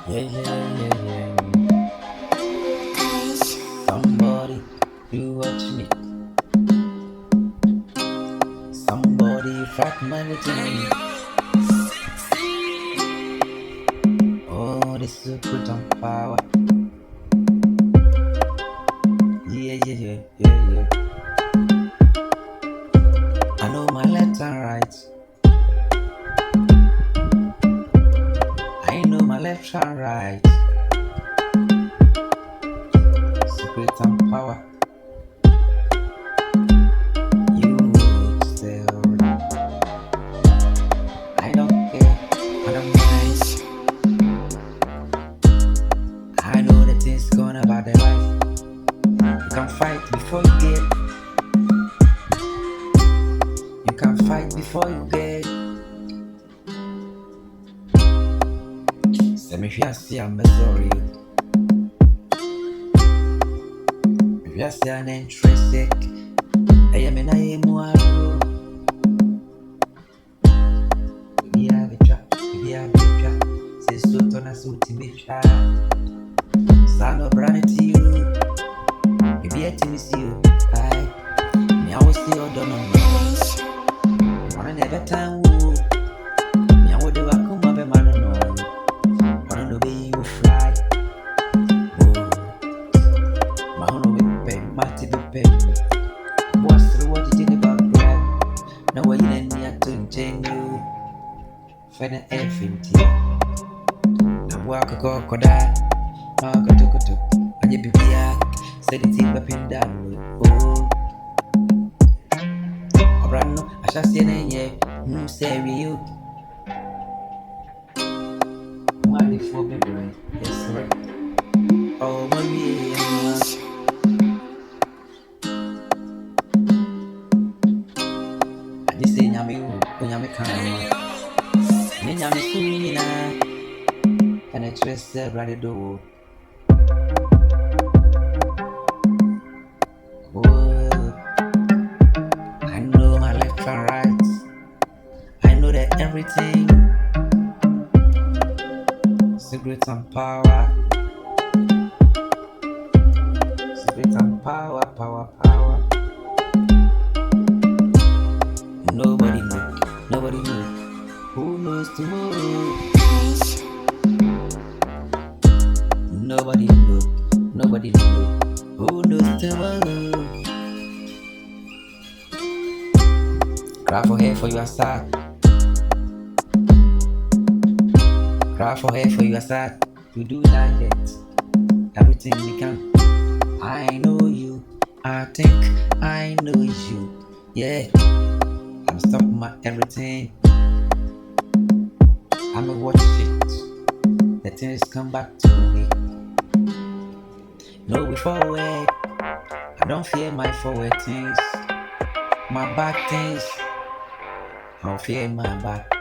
Yeah, yeah, yeah, yeah. Somebody do what you need. Somebody fuck my routine. Oh, this is good on power. Yeah, yeah, yeah, yeah, yeah. I know my left and right. I know my left and right. Secret and power. You still. I don't care. I don't mind. I know the things going about the life. You can fight before you get. You can fight before you get. Say me if you see I'm sorry. If you see an interested, I am in a muaro. If you have a trap, if you have a trap, say so to na so to be trap. Son of brother to you. If you to miss you, I me always see you done on me. One never time woo. Me I would do a come up a man no. One no be you fly. Oh, my honor be pay, Matty be pay. What's the what you did about that? No way you need me to change you. Find everything. Na walk a crocodile. Mark a tukutu. And you be back. Said it in the pin down. Oh, Obrano, I shall say na ye. Say you. Money for baby. Yes, right. Oh, mommy. I just say Yami, Yami Kama. Yami Sumina. And I trust the brother do. Oh, I know my left and right. I know that everything. Secret and power. Secret and power, power, power. Nobody knows. Nobody knows. Who knows tomorrow? Nobody knows. Nobody knows. Who knows tomorrow? Cry for hair for your side. Cry for hair for your side. We do like that. Everything we can. I know you. I think I know you. Yeah. I'm stopping my everything. I'ma watch it. The things come back to me. No way forward. I don't fear my forward things. My back things. I don't fear my back.